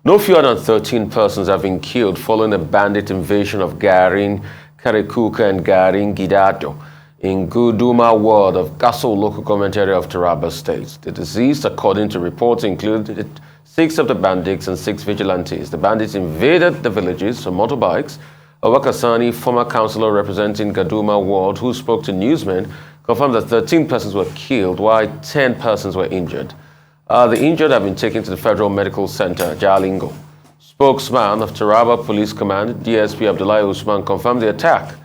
No fewer than 13 persons have been killed following a bandit invasion of Garin, Karikuka and Garin Gidado in Kaduna ward of Gasso local government area of Taraba State. The deceased, according to reports, included 6 of the bandits and 6 vigilantes. The bandits invaded the villages on motorbikes. Awakasani, former councillor representing Kaduna ward, who spoke to newsmen, confirmed that 13 persons were killed while 10 persons were injured. The injured have been taken to the Federal Medical Center, Jalingo. Spokesman of Taraba Police Command, DSP Abdullahi Usman, confirmed the attack.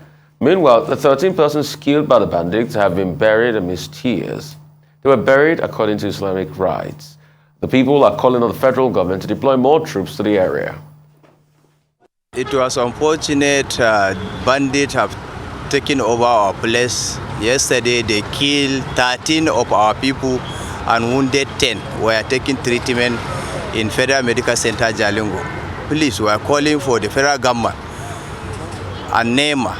Meanwhile, the 13 persons killed by the bandits have been buried amidst tears. They were buried according to Islamic rites. The people are calling on the federal government to deploy more troops to the area. It was unfortunate bandits have taken over our place. Yesterday they killed 13 of our people and wounded 10. We are taking treatment in Federal Medical Center Jalingo. Please, we are calling for the federal government and NEMA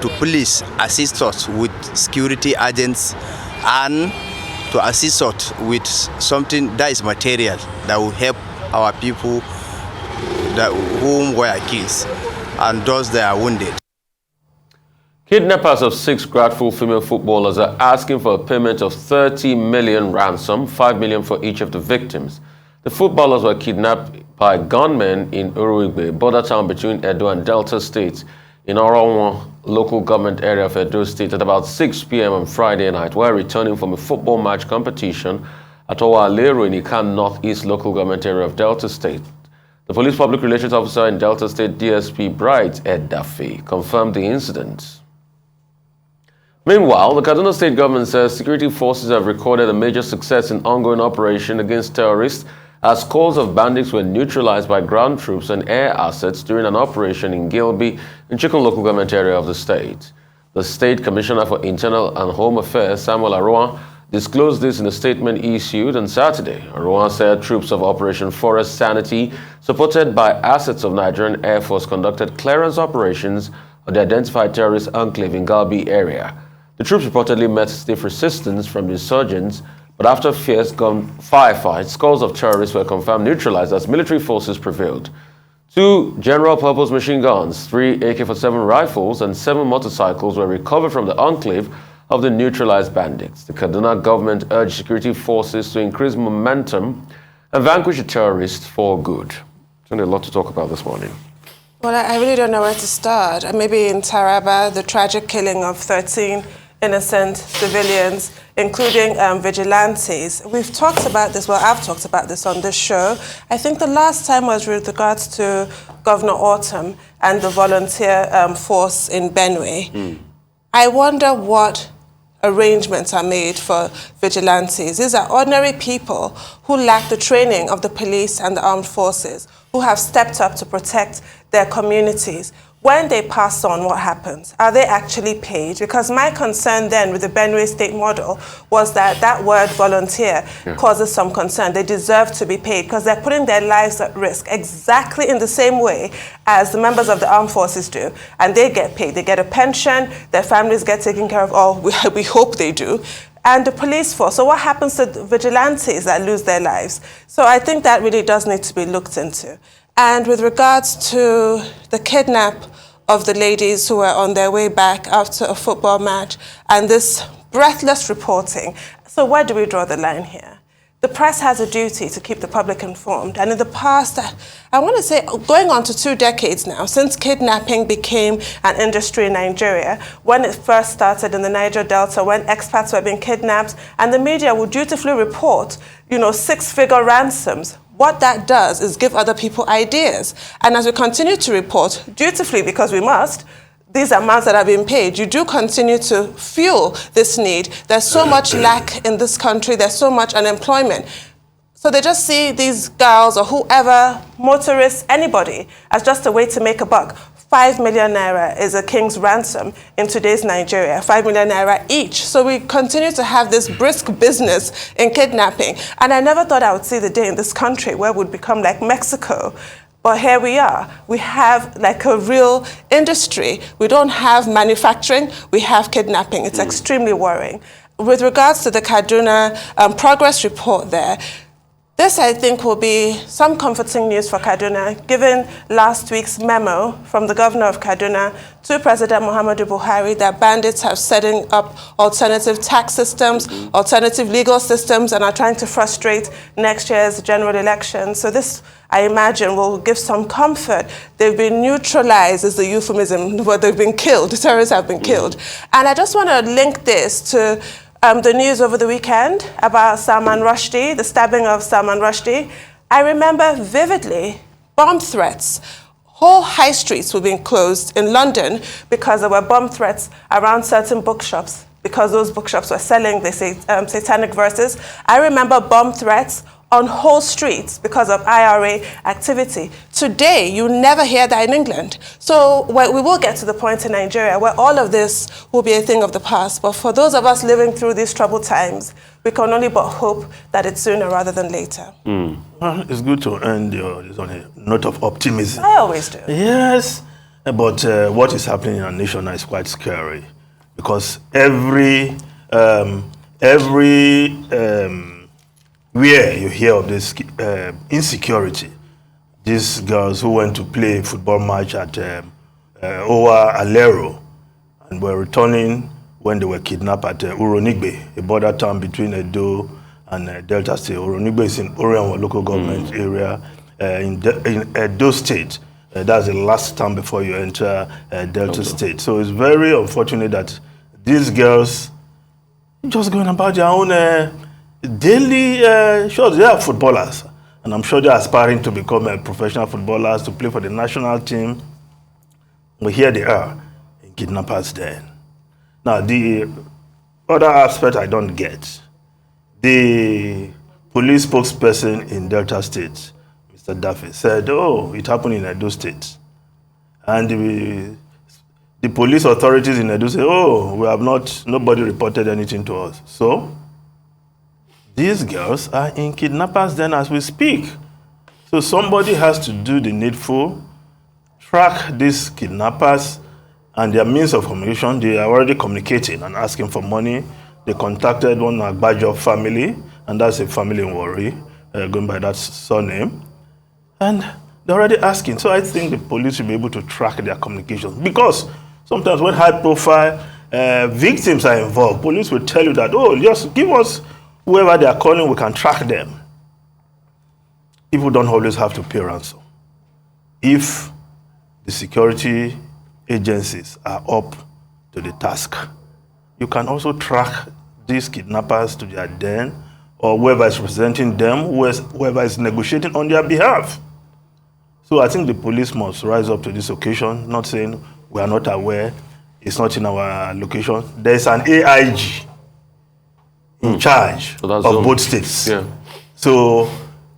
to please assist us with security agents and to assist us with something that is material that will help our people whom were killed and those that are wounded. Kidnappers of 6 grateful female footballers are asking for a payment of 30 million ransom, 5 million for each of the victims. The footballers were kidnapped by gunmen in Uruigbe, border town between Edo and Delta states, in Oronwa local government area of Edo State at about 6 p.m. on Friday night while returning from a football match competition at Owalero in Ikan Northeast local government area of Delta State. The police public relations officer in Delta State, DSP Bright Ed Daffy, confirmed the incident. Meanwhile, the Kaduna state government says security forces have recorded a major success in ongoing operation against terrorists as scores of bandits were neutralized by ground troops and air assets during an operation in Gilby in Chikun local government area of the state. The State Commissioner for Internal and Home Affairs, Samuel Aroa, disclosed this in a statement issued on Saturday. Aroa said troops of Operation Forest Sanity, supported by assets of Nigerian Air Force, conducted clearance operations on the identified terrorist enclave in Galbi area. The troops reportedly met stiff resistance from the insurgents, but after fierce gun firefights, scores of terrorists were confirmed neutralized as military forces prevailed. 2 general-purpose machine guns, 3 AK-47 rifles, and 7 motorcycles were recovered from the enclave of the neutralized bandits. The Kaduna government urged security forces to increase momentum and vanquish the terrorists for good. There's only a lot to talk about this morning. Well, I really don't know where to start. Maybe in Taraba, the tragic killing of 13 innocent civilians, including vigilantes. We've talked about this, well, I've talked about this on this show. I think the last time was with regards to Governor Autumn and the volunteer force in Benue. I wonder what arrangements are made for vigilantes. These are ordinary people who lack the training of the police and the armed forces, who have stepped up to protect their communities. When they pass on, what happens? Are they actually paid? Because my concern then with the Benue state model was that that word volunteer causes some concern. They deserve to be paid because they're putting their lives at risk exactly in the same way as the members of the armed forces do. And they get paid. They get a pension, their families get taken care of, or we hope they do. And the police force. So what happens to the vigilantes that lose their lives? So I think that really does need to be looked into. And with regards to the kidnap of the ladies who were on their way back after a football match and this breathless reporting, so where do we draw the line here? The press has a duty to keep the public informed. And in the past, I want to say, going on to 2 decades now, since kidnapping became an industry in Nigeria, when it first started in the Niger Delta, when expats were being kidnapped, and the media would dutifully report, 6-figure ransoms. What that does is give other people ideas. And as we continue to report, dutifully because we must, these amounts that are being paid, you do continue to fuel this need. There's so much lack in this country. There's so much unemployment. So they just see these girls or whoever, motorists, anybody, as just a way to make a buck. 5 million naira is a king's ransom in today's Nigeria, 5 million naira each. So we continue to have this brisk business in kidnapping. And I never thought I would see the day in this country where it would become like Mexico. But here we are. We have like a real industry. We don't have manufacturing, we have kidnapping. It's extremely worrying. With regards to the Kaduna progress report there This, I think, will be some comforting news for Kaduna, given last week's memo from the governor of Kaduna to President Muhammadu Buhari that bandits have setting up alternative tax systems, alternative legal systems, and are trying to frustrate next year's general election. So this, I imagine, will give some comfort. They've been neutralized, is the euphemism, but they've been killed. The terrorists have been killed. And I just want to link this to the news over the weekend about Salman Rushdie, the stabbing of Salman Rushdie. I remember vividly bomb threats. Whole high streets were being closed in London because there were bomb threats around certain bookshops, because those bookshops were selling, they say, satanic verses. I remember bomb threats on whole streets because of IRA activity. Today, you never hear that in England. So we will get to the point in Nigeria where all of this will be a thing of the past. But for those of us living through these troubled times, we can only but hope that it's sooner rather than later. Well, it's good to end this on a note of optimism. I always do. Yes, but what is happening in our nation now is quite scary, because every where you hear of this insecurity, these girls who went to play a football match at Owa Alero and were returning when they were kidnapped at Uronigbe, a border town between Edo and Delta State. Uronigbe is in Orienwa local government area in Edo State. That's the last town before you enter Delta State. So it's very unfortunate that these girls just going about their own daily, sure, they are footballers, and I'm sure they are aspiring to become professional footballers, to play for the national team. But here they are, in kidnappers' den. Now, the other aspect I don't get, the police spokesperson in Delta State, Mr. Duffy, said, oh, it happened in Edo State. And the police authorities in Edo say, oh, nobody reported anything to us. So, these girls are in kidnappers' den as we speak. So somebody has to do the needful, track these kidnappers and their means of communication. They are already communicating and asking for money. They contacted one Agbajo family, and that's a family in Warri, going by that surname. And they're already asking. So I think the police should be able to track their communications. Because sometimes when high-profile victims are involved, police will tell you that, oh, just give us whoever they are calling, we can track them. People don't always have to pay ransom. If the security agencies are up to the task, you can also track these kidnappers to their den, or whoever is representing them, whoever is negotiating on their behalf. So I think the police must rise up to this occasion, not saying we are not aware, it's not in our location. There's an AIG in charge of both states. Yeah. So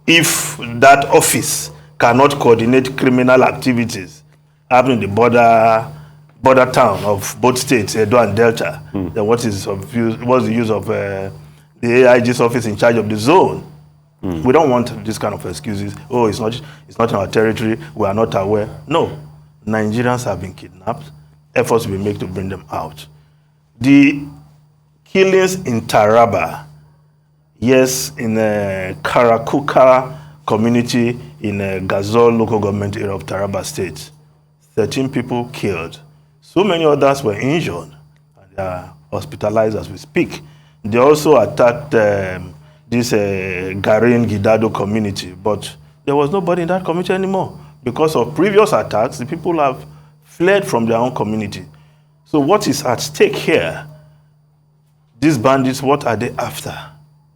if that office cannot coordinate criminal activities happening in the border town of both states, Edo and Delta, then what's the use of the AIG's office in charge of the zone? We don't want this kind of excuses. Oh, it's not in our territory, we are not aware. No, Nigerians have been kidnapped. Efforts will be made to bring them out. The killings in Taraba, yes, in a Karakuka community in a Gazol local government area of Taraba State. 13 people killed. So many others were injured, and they are hospitalized as we speak. They also attacked this Garin Gidado community, but there was nobody in that community anymore. Because of previous attacks, the people have fled from their own community. So what is at stake here? These bandits, what are they after?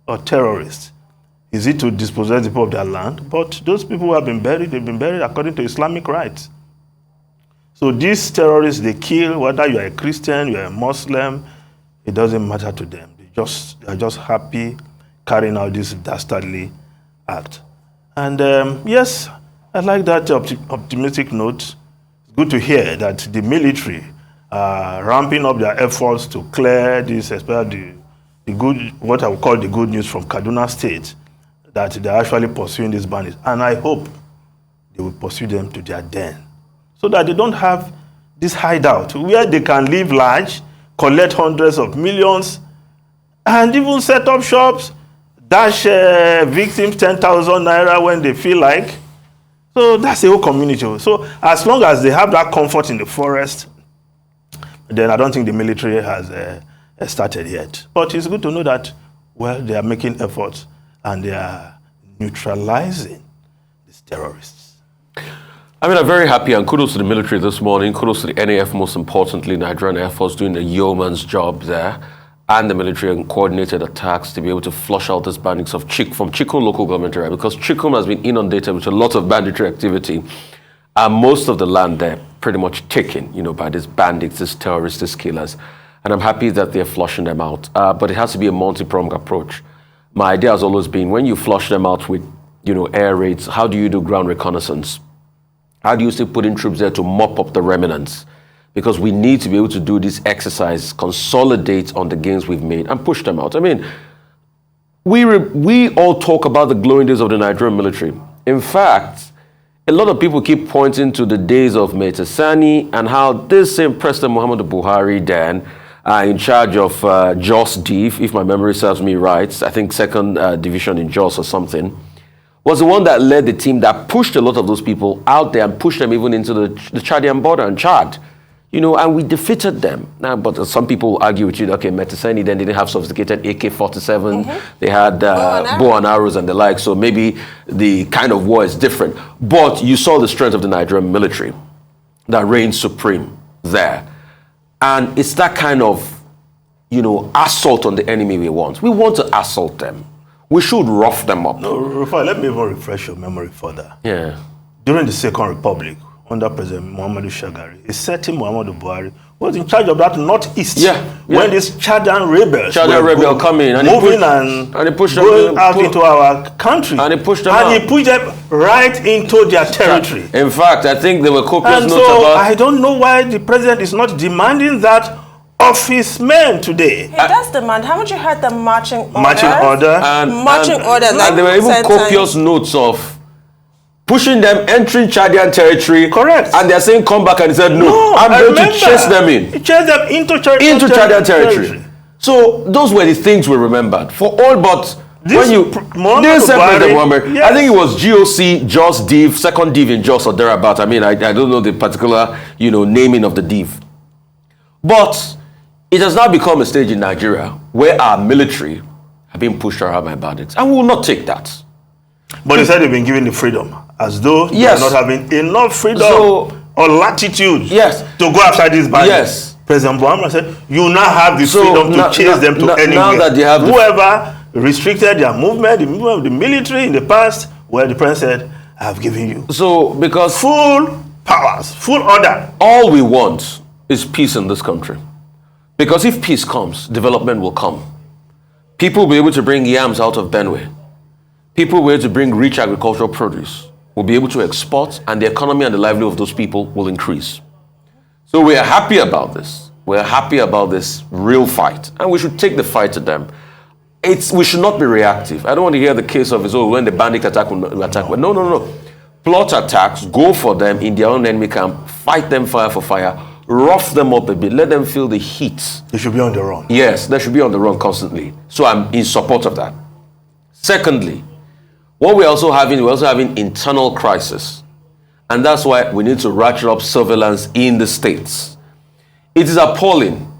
Or terrorists? Is it to dispossess the people of their land? But those people who have been buried, they've been buried according to Islamic rites. So these terrorists, they kill, whether you are a Christian, you are a Muslim, it doesn't matter to them. They are just happy carrying out this dastardly act. And yes, I like that optimistic note. It's good to hear that the military are ramping up their efforts to clear this, especially the good, what I would call the good news from Kaduna State, that they're actually pursuing these bandits. And I hope they will pursue them to their den, so that they don't have this hideout where they can live large, collect hundreds of millions, and even set up shops, dash victims 10,000 naira when they feel like. So that's the whole community. So as long as they have that comfort in the forest, then I don't think the military has started yet. But it's good to know that, well, they are making efforts and they are neutralizing these terrorists. I mean, I'm very happy, and kudos to the military this morning. Kudos to the NAF, most importantly, Nigerian Air Force, doing the yeoman's job there, and the military and coordinated attacks to be able to flush out these bandits from Chikum local government area, because Chikum has been inundated with a lot of banditry activity, and most of the land there pretty much taken, by these bandits, these terrorists, these killers. And I'm happy that they're flushing them out. But it has to be a multi-pronged approach. My idea has always been, when you flush them out with, air raids, how do you do ground reconnaissance? How do you still put in troops there to mop up the remnants? Because we need to be able to do this exercise, consolidate on the gains we've made, and push them out. I mean, we all talk about the glowing days of the Nigerian military. In fact, a lot of people keep pointing to the days of Metasani and how this same President Muhammadu Buhari then, in charge of Jos Div, if my memory serves me right, I think 2nd Division in Jos or something, was the one that led the team that pushed a lot of those people out there and pushed them even into the Chadian border and Chad. And we defeated them. Now, but some people argue with you, okay, Metasani then didn't have sophisticated AK-47. They had bow and arrows and the like, so maybe the kind of war is different. But you saw the strength of the Nigerian military that reigned supreme there. And it's that kind of, assault on the enemy we want. We want to assault them. We should rough them up. No, Rufai, let me even refresh your memory further. Yeah. During the Second Republic, under President Muhammadu Shagari, a certain Muhammadu Buhari was in charge of that northeast. When these Chadian rebels come in and he pushed them out into our country. And he pushed them out. He pushed them right into their territory. In fact, I think there were copious notes about... I don't know why the president is not demanding that of his men today. He does demand. Haven't you heard the marching order? Marching order. And there were even copious notes of pushing them, entering Chadian territory. Correct. And they're saying, come back. And he said, no, I'm going to chase them in. He chased them into Chadian territory. So those were the things we remembered. For all but... This President I think it was GOC, Jos Div, 2nd Div in Jos or thereabout. I mean, I don't know the particular, naming of the Div. But it has now become a stage in Nigeria where our military have been pushed around by bandits. And we will not take that. But they said they've been given the freedom, as though they are not having enough freedom or latitude to go after these bandits. Yes. President Buhari said, you now have the freedom to chase them to anywhere. Now that they have whoever restricted their movement, the movement of the military in the past, where the president said, I have given you because full powers, full order. All we want is peace in this country. Because if peace comes, development will come. People will be able to bring yams out of Benue. People will be able to bring rich agricultural produce. Will be able to export, and the economy and the livelihood of those people will increase. So we are happy about this. We are happy about this real fight. And we should take the fight to them. We should not be reactive. I don't want to hear the case of when the bandit attack will attack. No. Plot attacks, go for them in their own enemy camp, fight them fire for fire, rough them up a bit, let them feel the heat. They should be on the run. Yes, they should be on the run constantly. So I'm in support of that. Secondly, what we're also having internal crisis. And that's why we need to ratchet up surveillance in the states. It is appalling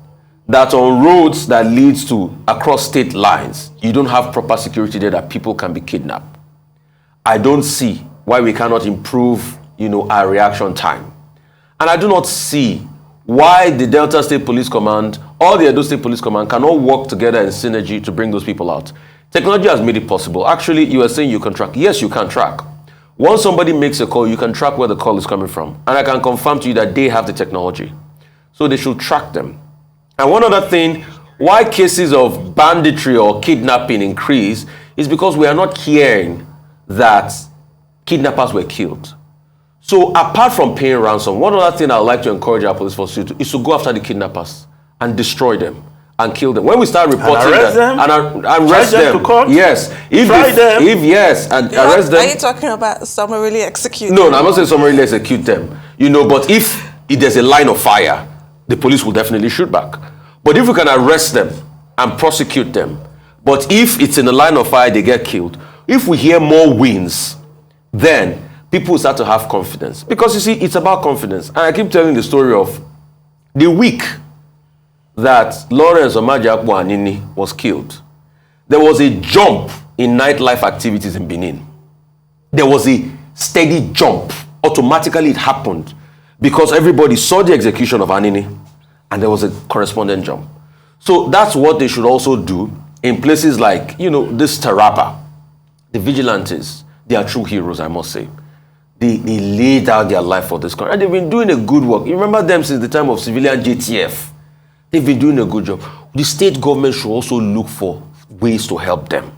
that on roads that leads to across state lines, you don't have proper security there that people can be kidnapped. I don't see why we cannot improve, our reaction time. And I do not see why the Delta State Police Command or the Edo State Police Command cannot work together in synergy to bring those people out. Technology has made it possible. Actually, you are saying you can track. Yes, you can track. Once somebody makes a call, you can track where the call is coming from. And I can confirm to you that they have the technology. So they should track them. And one other thing, why cases of banditry or kidnapping increase is because we are not hearing that kidnappers were killed. So apart from paying ransom, one other thing I would like to encourage our police force to do is to go after the kidnappers and destroy them and kill them. When we start reporting arrest them to court? Yes. Arrest them. Are you talking about summarily execute them? No, I'm not saying summarily execute them. But if there's a line of fire, the police will definitely shoot back. But if we can arrest them and prosecute them, But if it's in the line of fire, they get killed. If we hear more wins, then people start to have confidence. Because you see, it's about confidence. And I keep telling the story of the week that Lawrence Omajiakpo Anini was killed. There was a jump in nightlife activities in Benin. There was a steady jump. Automatically it happened because everybody saw the execution of Anini and there was a corresponding jump. So that's what they should also do in places like, this Tarapa. The vigilantes, they are true heroes, I must say. They laid out their life for this country. And they've been doing a good work. You remember them since the time of civilian JTF. They've been doing a good job. The state government should also look for ways to help them.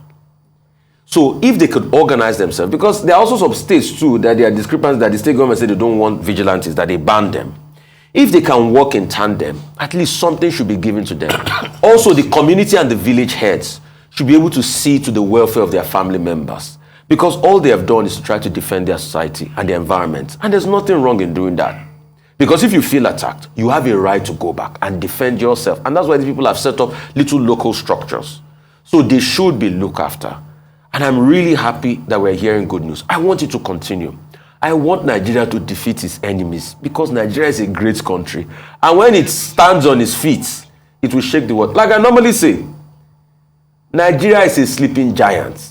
So if they could organize themselves, because there are also some states too that there are discrepancies that the state government say they don't want vigilantes, that they ban them. If they can work in tandem, at least something should be given to them. Also, the community and the village heads should be able to see to the welfare of their family members. Because all they have done is to try to defend their society and their environment. And there's nothing wrong in doing that. Because if you feel attacked, you have a right to go back and defend yourself. And that's why the people have set up little local structures. So they should be looked after. And I'm really happy that we're hearing good news. I want it to continue. I want Nigeria to defeat its enemies because Nigeria is a great country. And when it stands on its feet, it will shake the world. Like I normally say, Nigeria is a sleeping giant.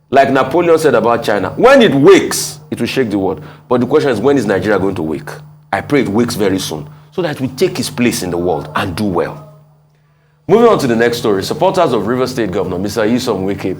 Like Napoleon said about China. When it wakes, it will shake the world. But the question is, when is Nigeria going to wake? I pray it wakes very soon so that we take its place in the world and do well. Moving on to the next story. Supporters of Rivers State Governor Mr. Nyesom Wike,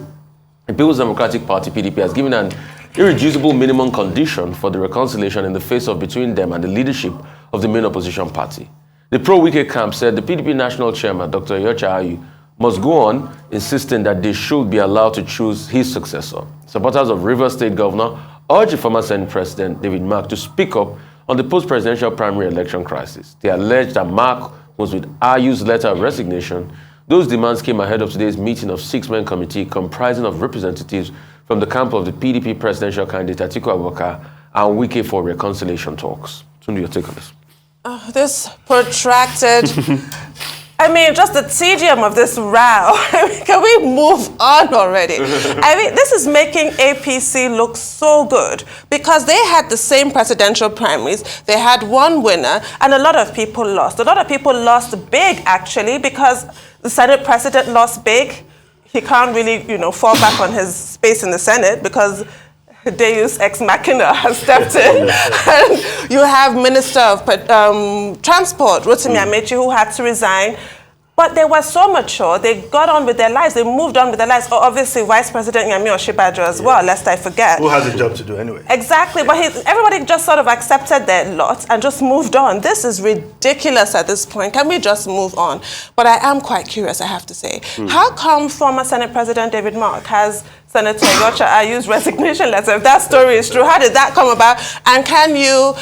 the People's Democratic Party, PDP, has given an irreducible minimum condition for the reconciliation in the face of between them and the leadership of the main opposition party. The pro-Wike camp said the PDP national chairman, Dr. Yocha Ayu, must go on insisting that they should be allowed to choose his successor. Supporters of Rivers State Governor urged the former Senate President David Mark to speak up on the post-presidential primary election crisis. They alleged that Mark was with Ayu's letter of resignation. Those demands came ahead of today's meeting of six-man committee comprising of representatives from the camp of the PDP presidential candidate Atiku Abubakar and Wike for reconciliation talks. Tunde, your take on this. This protracted... just the tedium of this row. Can we move on already? This is making APC look so good because they had the same presidential primaries. They had one winner and a lot of people lost. A lot of people lost big, actually, because the Senate president lost big. He can't really, fall back on his space in the Senate because Deus ex machina has stepped in. And you have Minister of Transport, Rotimi Amechi, who had to resign. But they were so mature, they got on with their lives, they moved on with their lives. obviously, Vice President Yemi Osinbajo as well, lest I forget. Who has a job to do anyway. Exactly, but everybody just sort of accepted their lot and just moved on. This is ridiculous at this point. Can we just move on? But I am quite curious, I have to say. How come former Senate President David Mark has Senator Yocha Ayu's resignation letter? If that story is true, how did that come about? And can you,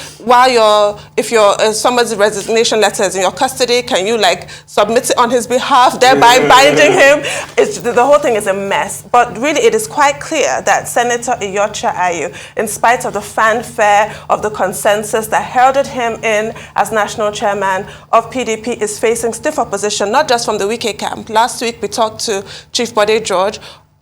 if somebody's resignation letter is in your custody, can you submit it on his behalf, thereby binding him? The whole thing is a mess. But really, it is quite clear that Senator Yocha Ayu, in spite of the fanfare of the consensus that heralded him in as national chairman of PDP, is facing stiff opposition, not just from the Wike camp. Last week, we talked to Chief Bode George,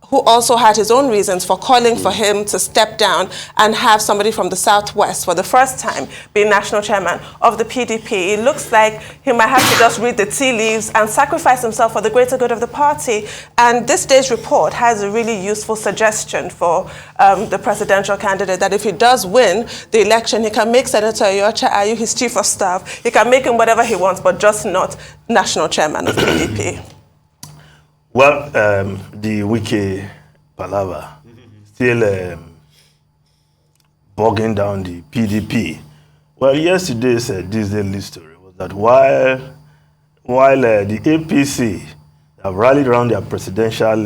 who also had his own reasons for calling for him to step down and have somebody from the Southwest for the first time be national chairman of the PDP. It looks like he might have to just read the tea leaves and sacrifice himself for the greater good of the party. And this day's report has a really useful suggestion for the presidential candidate that if he does win the election, he can make Senator Yocha Ayu his chief of staff. He can make him whatever he wants, but just not national chairman of the PDP. Well, the Wike palaver still bogging down the PDP. Well, yesterday's Disney story was that while the APC have rallied around their presidential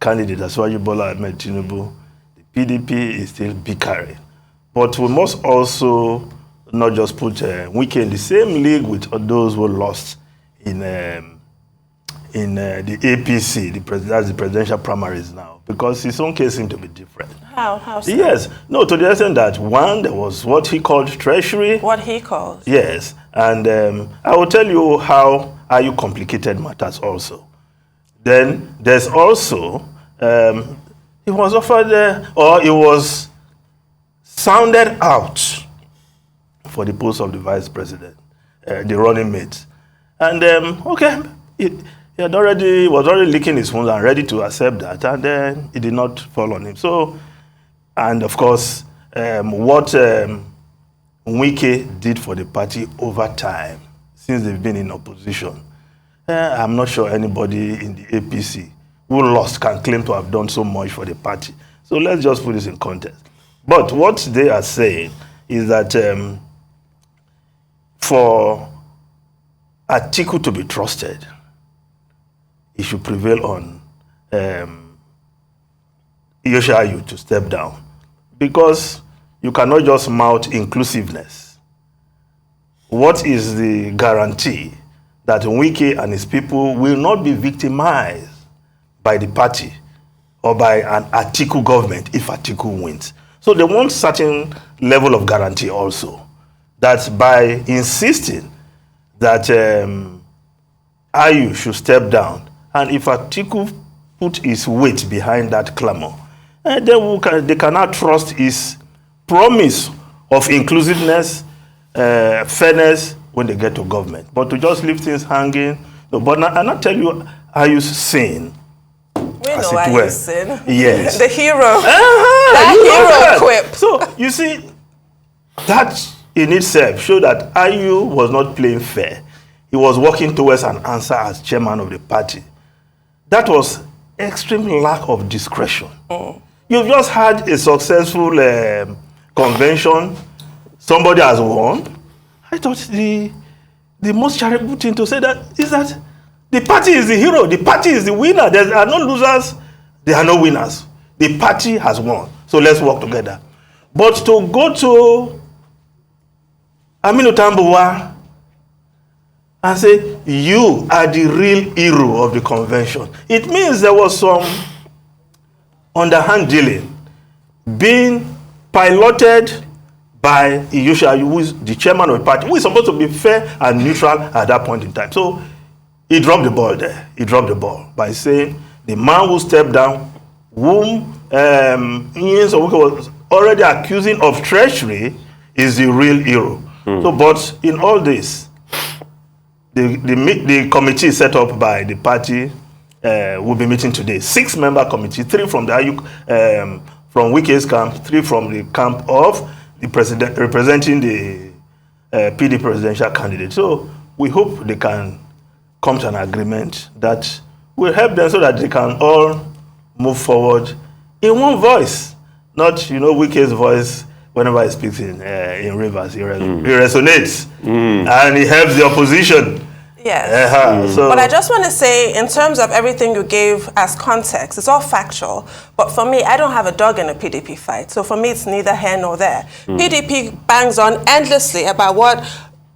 candidate, Asiwaju Bola Ahmed Tinubu, the PDP is still bickering. But we must also not just put Wike in the same league with those who lost in the APC, that's the presidential primaries now, because his own case seemed to be different. How so? Yes. No, to the extent that, one, there was what he called treasury. What he calls? Yes. And I will tell you how you complicated matters also. Then there's also, he was offered, or he was sounded out for the post of the vice president, the running mate. And okay, he was already licking his wounds and ready to accept that, and then it did not fall on him. So, and of course, what Wike did for the party over time, since they've been in opposition, I'm not sure anybody in the APC who lost can claim to have done so much for the party. So let's just put this in context. But what they are saying is that for Atiku to be trusted, he should prevail on Yoshayu to step down. Because you cannot just mount inclusiveness. What is the guarantee that Wike and his people will not be victimized by the party or by an Atiku government if Atiku wins? So they want certain level of guarantee also, that by insisting that Ayu should step down, and if Atiku put his weight behind that clamor, then they cannot trust his promise of inclusiveness, fairness when they get to government. But to just leave things hanging, no, but I not tell you Ayu's sin. We know Ayu's sin. Yes. The hero. That hero quip. So you see, that in itself showed that Ayu was not playing fair. He was working towards an answer as chairman of the party. That was extreme lack of discretion. You've just had a successful convention. Somebody has won. I thought the most charitable thing to say that is that the party is the hero. The party is the winner. There are no losers. There are no winners. The party has won. So let's work together. But to go to Aminu Tambuwa and say, you are the real hero of the convention, it means there was some underhand dealing being piloted by Iyusha, who is the chairman of the party, who is supposed to be fair and neutral at that point in time. So he dropped the ball there. He dropped the ball by saying the man who stepped down, whom was already accusing of treachery, is the real hero. So, but in all this, the committee set up by the party will be meeting today. 6-member committee, 3 from the from Wike's camp, 3 from the camp of the president representing the PD presidential candidate. So we hope they can come to an agreement that will help them so that they can all move forward in one voice, not Wike's voice. Whenever he speaks in Rivers, he resonates and he helps the opposition. Yes. But I just want to say, in terms of everything you gave as context, it's all factual. But for me, I don't have a dog in a PDP fight. So for me, it's neither here nor there. PDP bangs on endlessly about what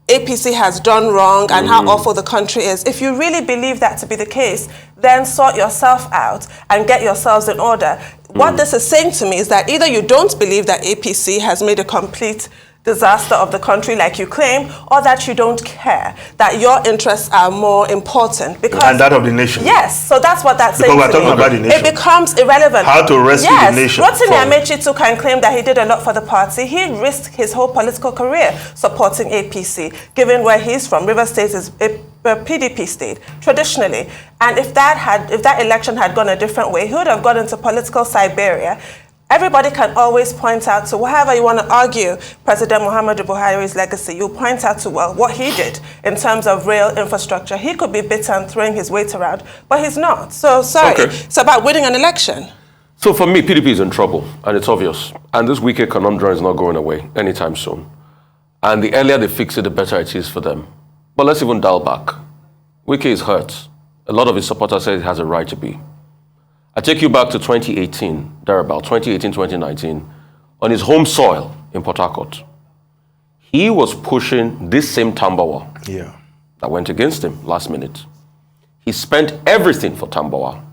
APC has done wrong and how awful the country is. If you really believe that to be the case, then sort yourself out and get yourselves in order. What this is saying to me is that either you don't believe that APC has made a complete disaster of the country like you claim, or that you don't care, that your interests are more important. And that of the nation. Yes, so that's what that's saying. Because we're talking about the nation. It becomes irrelevant. How to rescue the nation. Rotimi Amechi too can claim that he did a lot for the party. He risked his whole political career supporting APC, given where he's from. Rivers State is a PDP state, traditionally. And if that election had gone a different way, he would have gone into political Siberia. Everybody can always point out to however you want to argue President Muhammadu Buhari's legacy. You point out to, well, what he did in terms of rail infrastructure. He could be bitter and throwing his weight around, but he's not. So, sorry, It's about winning an election. So for me, PDP is in trouble, and it's obvious. And this wicked conundrum is not going away anytime soon. And the earlier they fix it, the better it is for them. But let's even dial back. Wike is hurt. A lot of his supporters say he has a right to be. I take you back to 2018, thereabout, 2018, 2019, on his home soil in Port Harcourt. He was pushing this same Tambawa that went against him last minute. He spent everything for Tambawa.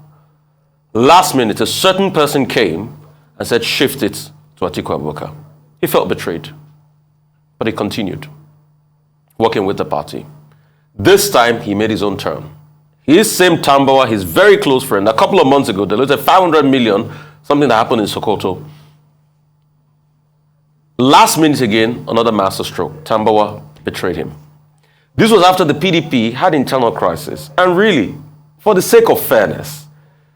Last minute, a certain person came and said, shift it to Atiku Abubakar. He felt betrayed, but he continued working with the party. This time, he made his own turn. His same Tambawa, his very close friend, a couple of months ago, there was a 500 million, something that happened in Sokoto. Last minute again, another master stroke. Tambawa betrayed him. This was after the PDP had internal crisis. And really, for the sake of fairness,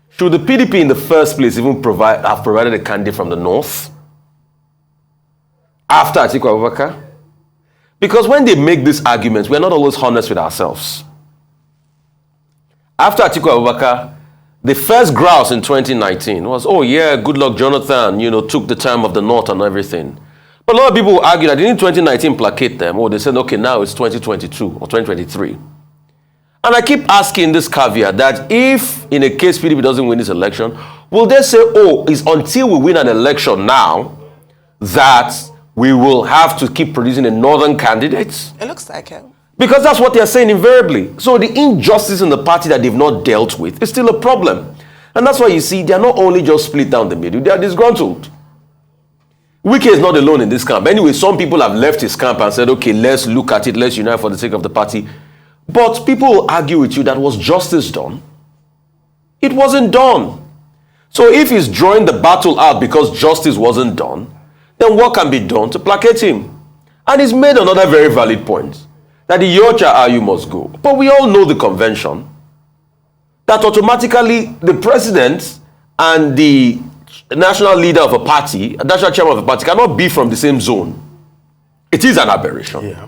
should the PDP in the first place even have provided a candidate from the north after Atiku Abubakar? Because when they make these arguments, we're not always honest with ourselves. After Atiku Abubakar, the first grouse in 2019 was, oh yeah, good luck Jonathan, took the time of the north and everything. But a lot of people will argue that they didn't 2019 placate them, or they said, okay, now it's 2022 or 2023. And I keep asking this caveat that if, in a case PDP doesn't win this election, will they say, oh, it's until we win an election now that we will have to keep producing a northern candidate? It looks like it. Because that's what they're saying invariably. So the injustice in the party that they've not dealt with is still a problem. And that's why you see, they're not only just split down the middle, they are disgruntled. Wike is not alone in this camp. Anyway, some people have left his camp and said, okay, let's look at it, let's unite for the sake of the party. But people will argue with you that was justice done? It wasn't done. So if he's drawing the battle out because justice wasn't done, then what can be done to placate him? And he's made another very valid point, that the Yocha Ayu must go. But we all know the convention, that automatically the president and the national leader of a party, a national chairman of a party, cannot be from the same zone. It is an aberration. Yeah.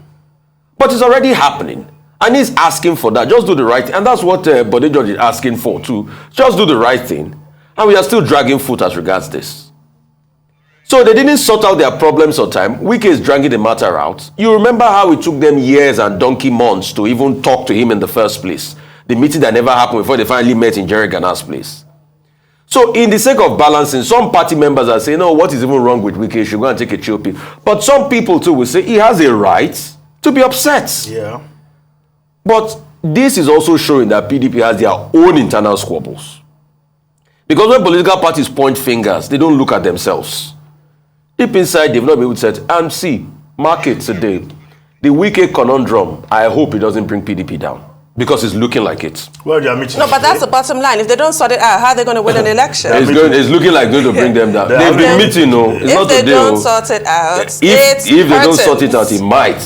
But it's already happening. And he's asking for that. Just do the right thing. And that's what Bode George is asking for too. Just do the right thing. And we are still dragging foot as regards this. So they didn't sort out their problems on time. Wike is dragging the matter out. You remember how it took them years and donkey months to even talk to him in the first place. The meeting that never happened before they finally met in Jerry Gana's place. So in the sake of balancing, some party members are saying, oh, what is even wrong with Wike? He should go and take a chill pill. But some people too will say he has a right to be upset. Yeah. But this is also showing that PDP has their own internal squabbles. Because when political parties point fingers, they don't look at themselves. Deep inside, they've not been able to say, and see, market today, the Wike conundrum, I hope it doesn't bring PDP down. Because it's looking like it. Well, they are meeting. No, but that's the bottom line. If they don't sort it out, how are they going to win an election? It's looking like going to bring them down. They've been meeting, no. It's not if they today. don't sort it out, If they don't sort it out, it might.